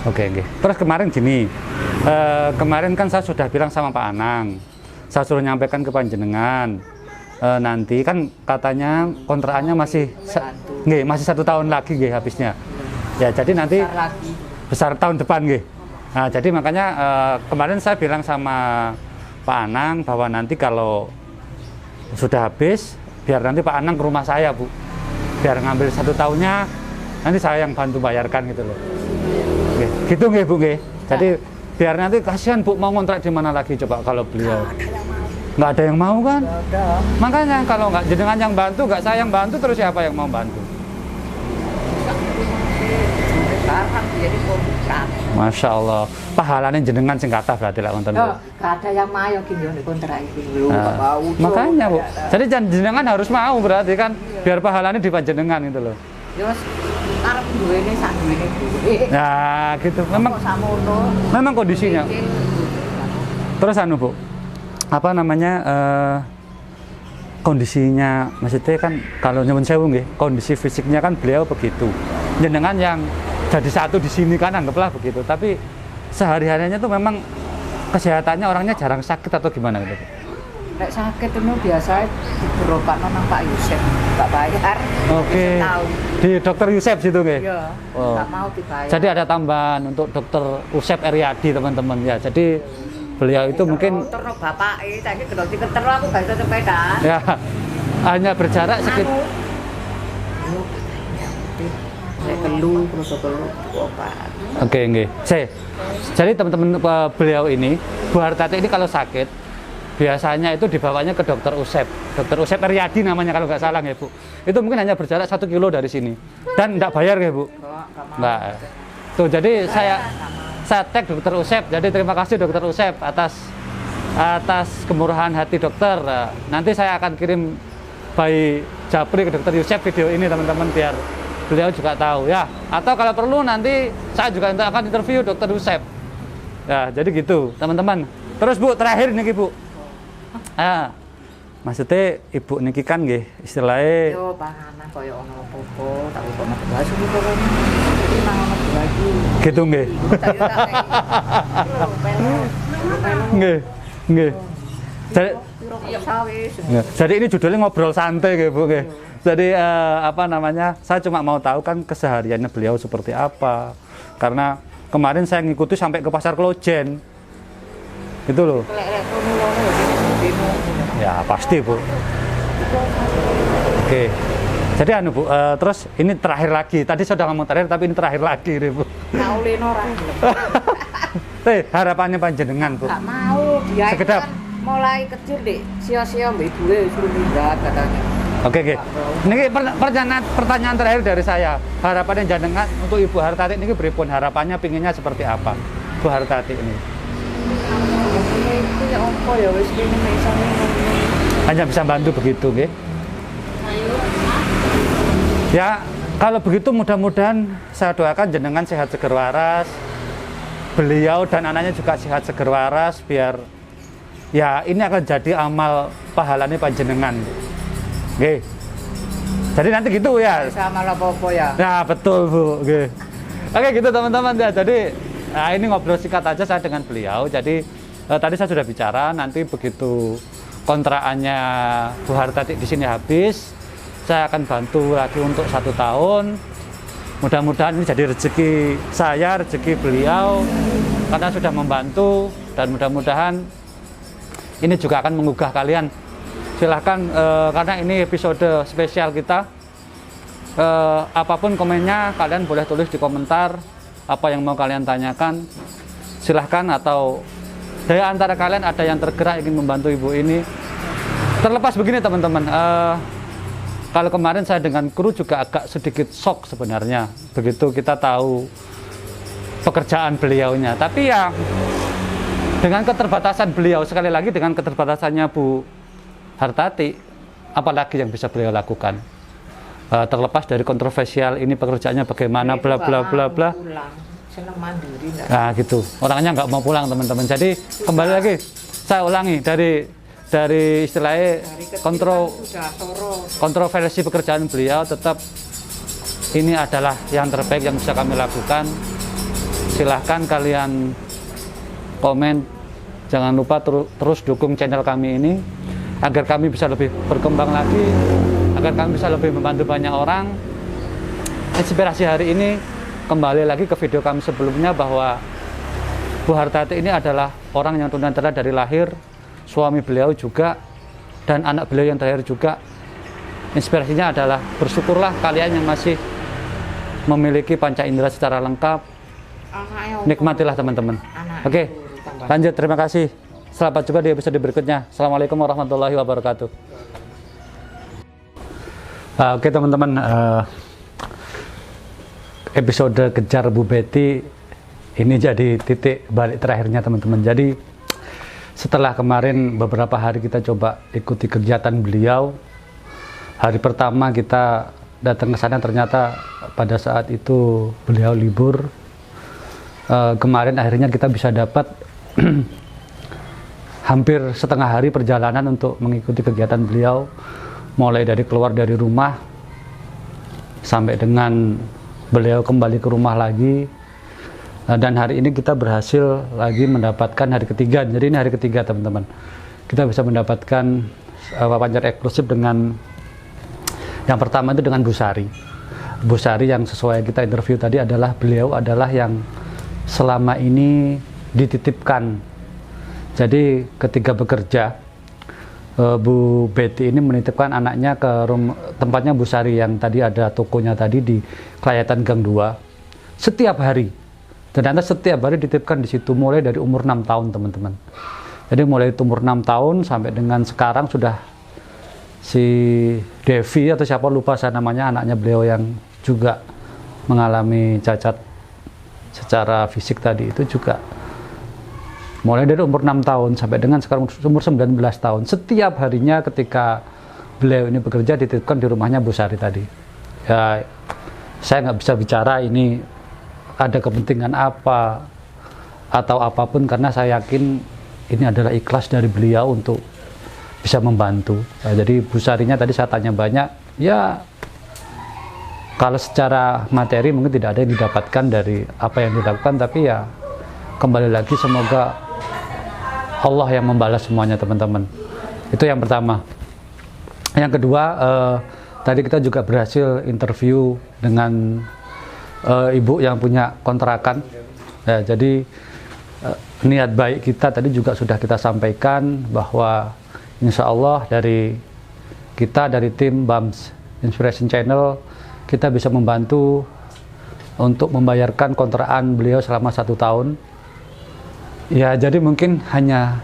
Oke, nggih. Terus kemarin gini. Kemarin kan saya sudah bilang sama Pak Anang. Saya suruh nyampaikan ke panjenengan. Nanti kan katanya kontrakannya masih masih 1 tahun lagi nggih habisnya. Ya, jadi nanti besar tahun depan nggih. Nah, jadi makanya kemarin saya bilang sama Pak Anang bahwa nanti kalau sudah habis biar nanti Pak Anang ke rumah saya Bu, biar ngambil 1 tahunnya nanti saya yang bantu bayarkan gitu loh. Nggih, gitu nggih Bu nggih. Jadi biar nanti kasihan Bu mau ngontrak di mana lagi coba kalau beliau nggak ada yang mau kan. Makanya kalau nggak jenengan yang bantu, nggak saya yang bantu, terus siapa yang mau bantu? jadi kontrak. Masya Allah, pahalanya jenengan sing kathah berarti lah wonten. Gak ada yang mayo ki yo kontrak iki lho, Nah, bau. makanya Bu, jadi jenengan harus mau berarti kan biar pahalanya di panjenengan gitu loh. Yo arep duwene sak duwene duwe. Nah, gitu. Kok samono. Memang kondisinya. Terus anu Bu, apa namanya kondisinya, maksudnya kan kalau nyuwun sewu nggih, kondisi fisiknya kan beliau begitu. Jenengan yang jadi satu di sini kan anggaplah begitu. Tapi sehari-harinya tuh memang kesehatannya orangnya jarang sakit atau gimana gitu? Nek sakit itu biasa diberokatno nang Pak Yusuf, Pak bayar. Oke. Setahun. Di Dokter Yusuf situ nggih? Iya. Oh. Nggak mau dibayar. Jadi ada tambahan untuk Dokter Usep Eryadi teman-teman ya. Jadi beliau itu mungkin terus bapak tadi kalau diketer aku gak bisa sepeda. ya hanya berjarak sekitar. Saya kelu terus kelu obat. Oke, nggih. Jadi teman-teman beliau ini, Bu Hartati ini kalau sakit biasanya itu dibawanya ke Dokter Usep. Dokter Usep Eryadi namanya kalau nggak salah ya Bu. Itu mungkin hanya berjarak 1 kilo dari sini. Dan nggak bayar ya Bu? Nggak. Tuh jadi saya tag Dokter Usep. Jadi terima kasih Dokter Usep atas kemurahan hati dokter. Nanti saya akan kirim by Japri ke Dokter Yusuf video ini teman-teman biar beliau juga tahu ya. Atau kalau perlu nanti saya juga akan interview Dokter Yusuf. Ya, jadi gitu teman-teman. Terus Bu, terakhir nih Bu. Maksudnya Ibu niki kan nggih istilahnya Yo panganan koyo ono apa-apa, tak kono bahas iki kok iki mangan lagi. gitu nggih. Nggih. Nggih. Jadi ini judulnya ngobrol santai nggih Bu nggih. Jadi apa namanya? Saya cuma mau tahu kan kesehariannya beliau seperti apa. Karena kemarin saya ngikuti sampai ke Pasar Klojen. Itu loh. Ya pasti Bu. Oke. Jadi anu Bu, terus ini terakhir lagi. Tadi saya sudah ngomong terakhir, tapi ini terakhir lagi nih Bu. Naulin orang. Harapannya panjenengan Bu. Gak mau, dia Sekedap. kan mulai kecil deh, sia-sia mbak ibu suruh minggat katanya. Oke. Ini pertanyaan terakhir dari saya. Harapannya jenengan untuk Ibu Hartati ini beripun, harapannya pinginnya seperti apa Bu Hartati ini? Itu ya apa ya wis kene misalnya Hanya bisa bantu begitu nggih. Ya, kalau begitu mudah-mudahan saya doakan jenengan sehat seger waras. Beliau dan anaknya juga sehat seger waras biar ya ini akan jadi amal pahalanya panjenengan. Nggih. Jadi nanti gitu ya. sama apa-apa ya. Nah, betul Bu. Oke. Oke gitu teman-teman ya. Jadi ini ngobrol singkat aja saya dengan beliau. Jadi tadi saya sudah bicara nanti begitu kontrakannya Bu Hartati di sini habis, saya akan bantu lagi untuk 1 tahun. Mudah-mudahan ini jadi rezeki saya, rezeki beliau karena sudah membantu dan mudah-mudahan ini juga akan menggugah kalian. Silahkan karena ini episode spesial kita. Apapun komennya kalian boleh tulis di komentar apa yang mau kalian tanyakan. Silahkan atau dari antara kalian ada yang tergerak ingin membantu ibu ini. Terlepas begini teman-teman, kalau kemarin saya dengan kru juga agak sedikit shock sebenarnya begitu kita tahu pekerjaan beliaunya. Tapi ya dengan keterbatasan beliau, sekali lagi dengan keterbatasannya Bu Hartati, apalagi yang bisa beliau lakukan? Terlepas dari kontroversial ini pekerjaannya bagaimana bla bla bla bla. Senang mandiri enggak? Nah gitu, orangnya nggak mau pulang teman-teman. Jadi kembali lagi, saya ulangi dari istilahnya kontroversi pekerjaan beliau, tetap ini adalah yang terbaik yang bisa kami lakukan. Silahkan kalian komen, jangan lupa terus dukung channel kami ini agar kami bisa lebih berkembang lagi, agar kami bisa lebih membantu banyak orang. Inspirasi hari ini kembali lagi ke video kami sebelumnya bahwa Bu Hartati ini adalah orang yang tunanetra dari lahir, suami beliau juga, dan anak beliau yang terakhir juga. Inspirasinya adalah bersyukurlah kalian yang masih memiliki panca indera secara lengkap. Nikmatilah teman-teman. Oke, lanjut, terima kasih. Selamat jumpa di episode berikutnya. Assalamualaikum warahmatullahi wabarakatuh. Oke teman-teman, episode Kejar Bu Betty ini jadi titik balik terakhirnya teman-teman. Jadi setelah kemarin beberapa hari kita coba ikuti kegiatan beliau, hari pertama kita datang ke sana ternyata pada saat itu beliau libur. Kemarin akhirnya kita bisa dapat hampir setengah hari perjalanan untuk mengikuti kegiatan beliau, mulai dari keluar dari rumah sampai dengan beliau kembali ke rumah lagi. Dan hari ini kita berhasil lagi mendapatkan hari ketiga. Jadi ini hari ketiga teman-teman. Kita bisa mendapatkan wawancara eksklusif dengan yang pertama itu dengan Bu Sari. Bu Sari yang sesuai kita interview tadi adalah beliau adalah yang selama ini dititipkan. Jadi ketika bekerja, Bu Betty ini menitipkan anaknya ke tempatnya Bu Sari yang tadi ada tokonya tadi di Klayatan Gang 2 setiap hari. Ternyata setiap hari dititipkan di situ mulai dari umur 6 tahun teman-teman. Jadi mulai umur 6 tahun sampai dengan sekarang sudah si Devi atau siapa lupa saya namanya, anaknya beliau yang juga mengalami cacat secara fisik tadi itu juga mulai dari umur 6 tahun sampai dengan sekarang umur 19 tahun. Setiap harinya ketika beliau ini bekerja dititipkan di rumahnya Bu Sari tadi. Ya, saya nggak bisa bicara ini ada kepentingan apa atau apapun, karena saya yakin ini adalah ikhlas dari beliau untuk bisa membantu. Ya, jadi Bu Sarinya tadi saya tanya banyak, ya kalau secara materi mungkin tidak ada yang didapatkan dari apa yang dilakukan, tapi ya kembali lagi semoga Allah yang membalas semuanya teman-teman. Itu yang pertama. Yang kedua, tadi kita juga berhasil interview dengan ibu yang punya kontrakan. Ya, jadi niat baik kita tadi juga sudah kita sampaikan bahwa insya Allah dari kita, dari tim BAMS Inspiration Channel, kita bisa membantu untuk membayarkan kontrakan beliau selama 1 tahun. Ya, jadi mungkin hanya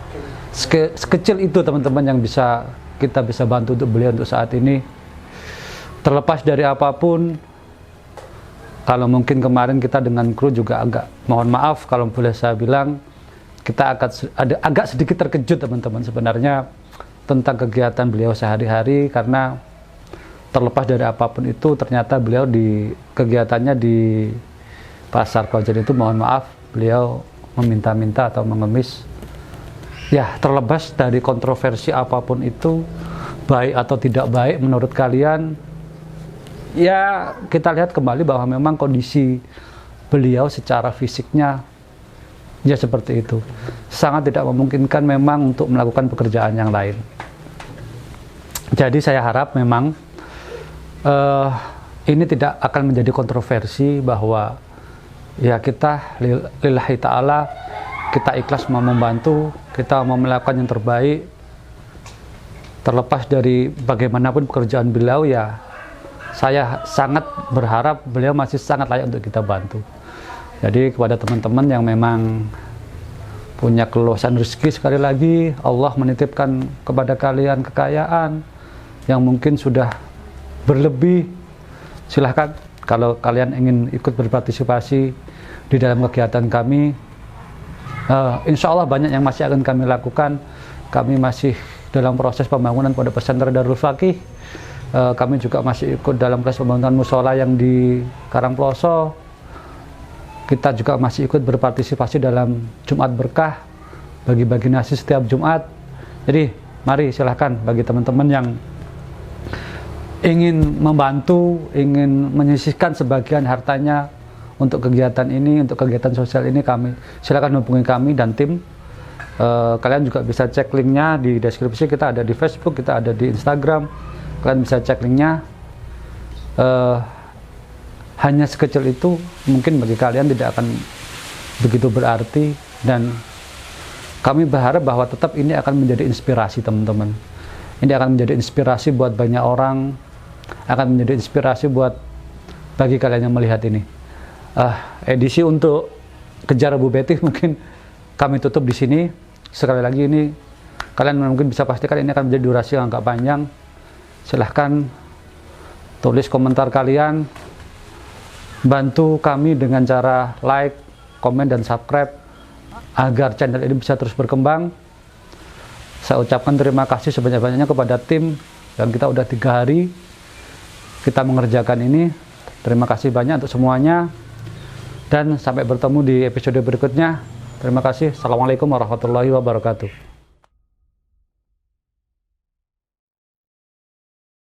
sekecil itu teman-teman yang bisa kita bisa bantu untuk beliau untuk saat ini. Terlepas dari apapun, kalau mungkin kemarin kita dengan kru juga agak, mohon maaf kalau boleh saya bilang, kita agak sedikit terkejut teman-teman sebenarnya tentang kegiatan beliau sehari-hari, karena terlepas dari apapun itu ternyata beliau di kegiatannya di Pasar Kojen itu, mohon maaf, beliau meminta-minta atau mengemis. Ya, terlepas dari kontroversi apapun itu, baik atau tidak baik menurut kalian, ya kita lihat kembali bahwa memang kondisi beliau secara fisiknya ya seperti itu, sangat tidak memungkinkan memang untuk melakukan pekerjaan yang lain. Jadi saya harap memang ini tidak akan menjadi kontroversi bahwa ya kita lillahi ta'ala, kita ikhlas mau membantu, kita mau melakukan yang terbaik. Terlepas dari bagaimanapun pekerjaan beliau, ya saya sangat berharap beliau masih sangat layak untuk kita bantu. Jadi kepada teman-teman yang memang punya keluasan rezeki, sekali lagi Allah menitipkan kepada kalian kekayaan yang mungkin sudah berlebih, silahkan kalau kalian ingin ikut berpartisipasi di dalam kegiatan kami. Insya Allah banyak yang masih akan kami lakukan. Kami masih dalam proses pembangunan Pondok Pesantren Darul Faqih. Kami juga masih ikut dalam proses pembangunan musola yang di Karangploso. Kita juga masih ikut berpartisipasi dalam Jumat Berkah, bagi-bagi nasi setiap Jumat. Jadi mari silahkan bagi teman-teman yang ingin membantu, ingin menyisihkan sebagian hartanya untuk kegiatan ini, untuk kegiatan sosial ini, kami silakan hubungi kami dan tim. Kalian juga bisa cek linknya di deskripsi. Kita ada di Facebook, kita ada di Instagram. Kalian bisa cek linknya. Hanya sekecil itu mungkin bagi kalian tidak akan begitu berarti, dan kami berharap bahwa tetap ini akan menjadi inspirasi teman-teman. Ini akan menjadi inspirasi buat banyak orang, akan menjadi inspirasi buat bagi kalian yang melihat ini. Edisi untuk Kejar Bu Betty mungkin kami tutup di sini. Sekali lagi ini kalian mungkin bisa pastikan ini akan menjadi durasi yang agak panjang. Silahkan tulis komentar kalian, bantu kami dengan cara like, komen, dan subscribe agar channel ini bisa terus berkembang. Saya ucapkan terima kasih sebanyak-banyaknya kepada tim, dan kita udah 3 hari kita mengerjakan ini. Terima kasih banyak untuk semuanya. Dan sampai bertemu di episode berikutnya. Terima kasih. Assalamualaikum warahmatullahi wabarakatuh.